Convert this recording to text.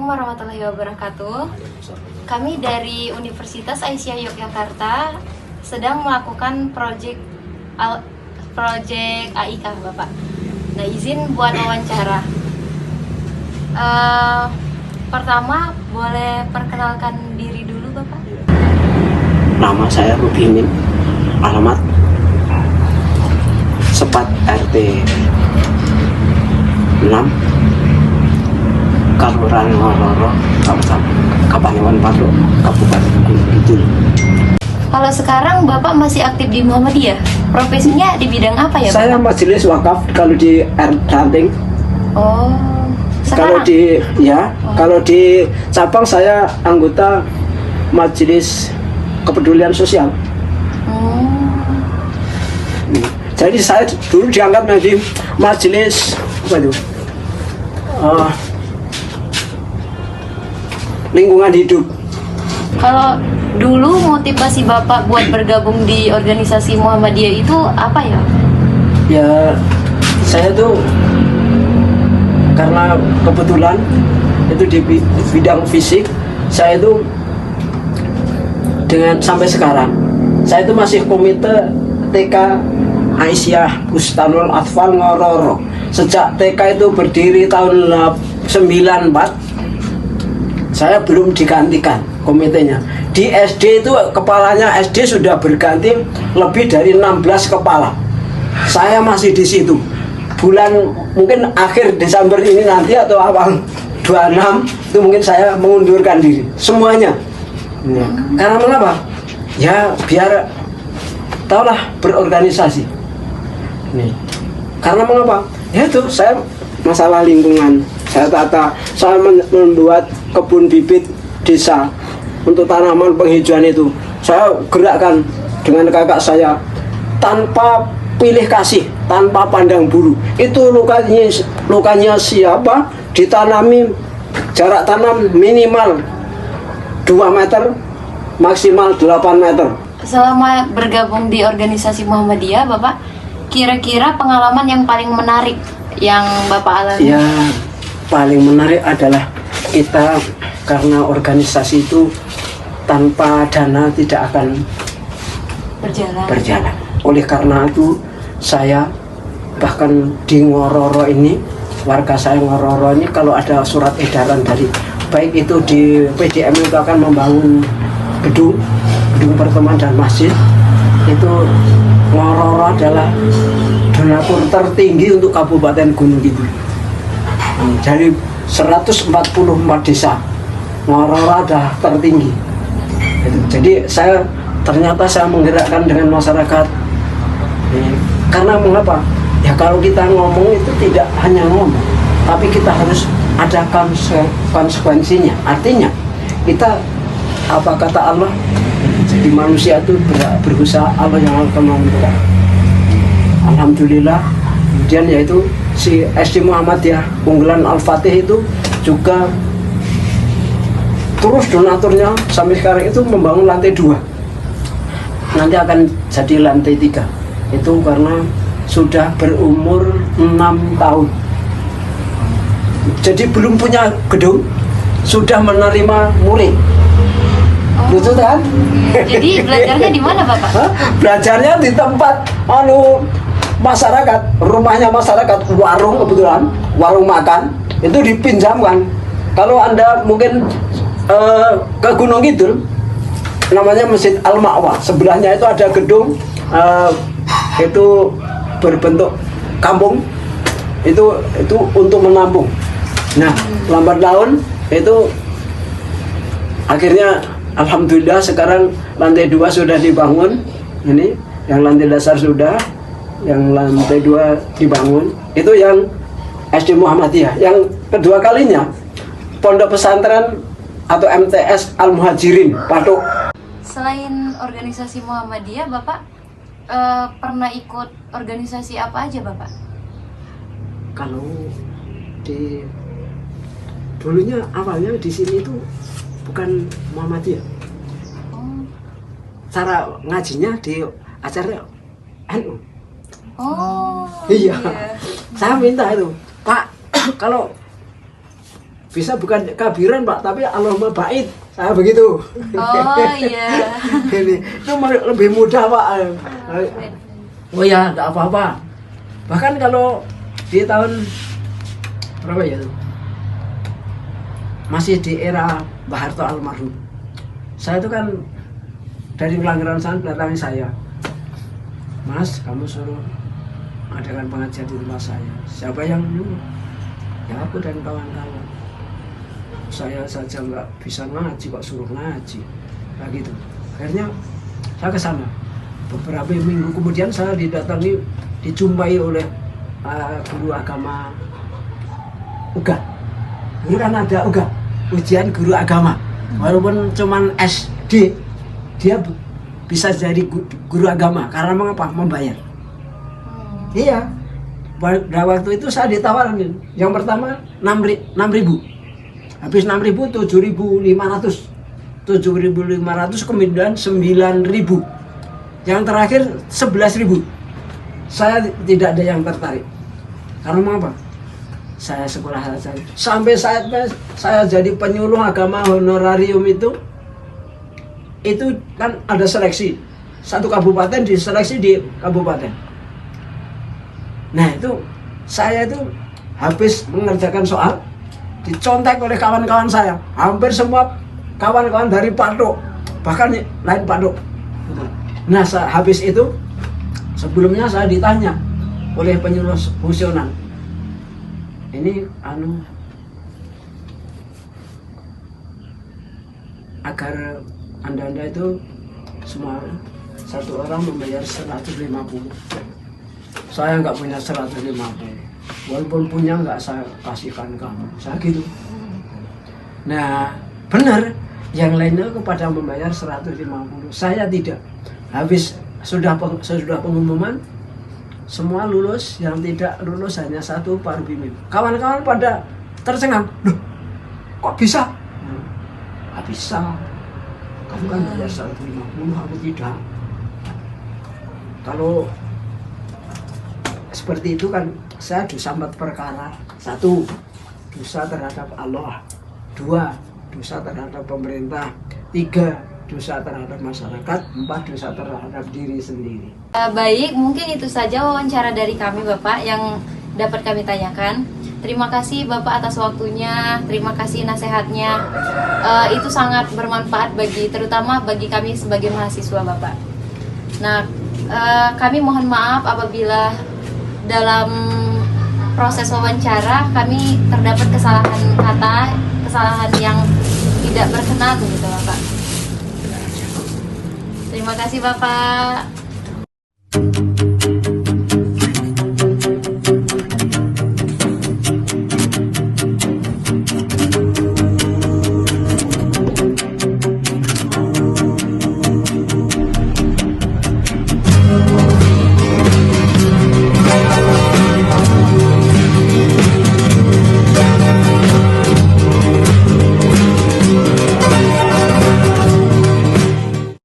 Assalamualaikum warahmatullahi wabarakatuh. Kami dari Universitas Aisyah Yogyakarta sedang melakukan proyek AIK, Bapak. Nah, izin buat wawancara. Pertama, boleh perkenalkan diri dulu, Bapak? Nama saya Rubimin, alamat Sepat RT 6 Kelurahan Ngororo, Kapanewon Pado, Kabupaten Gunung Kidul. Kalau sekarang Bapak masih aktif di Muhammadiyah, profesinya di bidang apa ya, Bapak? Saya majelis wakaf kalau di Ranting. Oh, Kalau sekarang? kalau di cabang saya anggota majelis kepedulian sosial. Jadi saya dulu diangkat menjadi majelis apa itu? Lingkungan hidup. Kalau dulu motivasi Bapak buat bergabung di organisasi Muhammadiyah itu apa ya? Ya, saya tuh karena kebetulan itu di bidang fisik, saya itu dengan sampai sekarang saya itu masih komite TK Aisyah Bustanul Atfal Ngororo. Sejak TK itu berdiri tahun 94, saya belum digantikan komitenya. Di SD itu kepalanya SD sudah berganti lebih dari 16 kepala. Saya masih di situ. Bulan mungkin akhir Desember ini nanti atau awal 26 itu mungkin saya mengundurkan diri semuanya. Ya. Karena mengapa? Ya biar tahulah berorganisasi. Nih. Karena mengapa? Ya itu saya masalah lingkungan. Saya membuat kebun bibit desa untuk tanaman penghijauan itu. Saya gerakkan dengan kakak saya tanpa pilih kasih, tanpa pandang bulu. Itu lukanya siapa ditanami, jarak tanam minimal 2 meter, maksimal 8 meter. Selama bergabung di organisasi Muhammadiyah, Bapak, kira-kira pengalaman yang paling menarik yang Bapak alami? Ya, paling menarik adalah kita karena organisasi itu tanpa dana tidak akan berjalan. Oleh karena itu saya bahkan di Ngororo ini, warga saya Ngororo ini kalau ada surat edaran dari baik itu di PDM itu akan membangun gedung pertemuan dan masjid, itu Ngororo adalah donatur tertinggi untuk Kabupaten Gunung Kidul. Dari 144 desa, Ngororo adalah tertinggi. Jadi ternyata saya menggerakkan dengan masyarakat. Karena mengapa? Ya kalau kita ngomong itu tidak hanya ngomong, tapi kita harus ada konsekuensinya. Artinya kita apa kata Allah? Jadi manusia itu berusaha, Allah yang akan menentukan. Alhamdulillah. Kemudian yaitu si SD Muhammadiyah Unggulan Al-Fatih itu juga terus donaturnya sampai sekarang itu membangun lantai 2. Nanti akan jadi lantai 3. Itu karena sudah berumur 6 tahun. Jadi belum punya gedung, sudah menerima murid. Lucu kan? Jadi belajarnya di mana, Bapak? Belajarnya di tempat masyarakat, rumahnya masyarakat, warung kebetulan, warung makan, itu dipinjamkan. Kalau Anda mungkin ke Gunung Kidul, namanya Masjid Al-Ma'wa, sebelahnya itu ada gedung itu berbentuk kampung, itu untuk menampung. Nah, lambat laun itu akhirnya alhamdulillah sekarang lantai 2 sudah dibangun. Ini yang lantai dasar sudah, yang lantai 2 dibangun. Itu yang SD Muhammadiyah. Yang kedua kalinya Pondok Pesantren atau MTS Al Muhajirin Patok. Selain organisasi Muhammadiyah, Bapak pernah ikut organisasi apa aja, Bapak? Kalau di dulunya awalnya di sini itu bukan Muhammadiyah. Cara ngajinya di acara NU. Oh. Iya. Saya minta itu, Pak, kalau bisa bukan kabiran Pak, tapi Allahumma ba'id. Saya begitu. Oh iya. Ini itu lebih mudah Pak. Oh ya, enggak apa-apa. Bahkan kalau di tahun berapa ya itu? Masih di era Mbah Harto almarhum. Saya itu kan dari Pelanggaran sana datangi saya. Mas, kamu suruh adakan pengajian di rumah saya. Siapa yang nyuruh? Ya aku dan kawan-kawan. Saya saja nggak bisa ngaji kok suruh ngaji. Nah gitu. Akhirnya saya ke sana. Beberapa minggu kemudian saya dijumpai oleh guru agama UGA. Dulu kan ada UGA, ujian guru agama. Walaupun cuman SD, dia bisa jadi guru agama. Karena mengapa? Membayar. Iya. Pada waktu itu saya ditawarin. Yang pertama 6.000. Habis 6.000, 7.500. 7.500 kemudian 9.000. Yang terakhir 11.000. Saya tidak ada yang tertarik. Karena mengapa? Saya sekolah saja. Sampai saya jadi penyuluh agama honorarium itu kan ada seleksi. Satu kabupaten diseleksi di kabupaten. Nah itu saya itu habis mengerjakan soal dicontek oleh kawan-kawan saya. Hampir semua kawan-kawan dari Patok, bahkan lain Patok. Nah habis itu sebelumnya saya ditanya oleh penyuluh fungsional, ini agar anda itu semua satu orang membayar 150. Saya nggak punya 150. Walaupun punya nggak saya kasihkan kamu. Saya gitu. Nah benar, yang lainnya kepada membayar 150. Saya tidak. Habis sudah pengumuman, semua lulus, yang tidak lulus hanya satu Pak Rubimim. Kawan-kawan pada tercengang. Loh, kok bisa? Nggak bisa. Kamu kan bayar 150, aku tidak. Kalau seperti itu kan saya dosa 4 perkara. 1, dosa terhadap Allah. 2, dosa terhadap pemerintah. 3, dosa terhadap masyarakat. 4, dosa terhadap diri sendiri. Baik, mungkin itu saja wawancara dari kami Bapak yang dapat kami tanyakan. Terima kasih Bapak atas waktunya, terima kasih nasihatnya. Itu sangat bermanfaat terutama bagi kami sebagai mahasiswa Bapak. Nah, kami mohon maaf apabila dalam proses wawancara kami terdapat kesalahan kata, kesalahan yang tidak berkenan gitu Bapak. Terima kasih Bapak.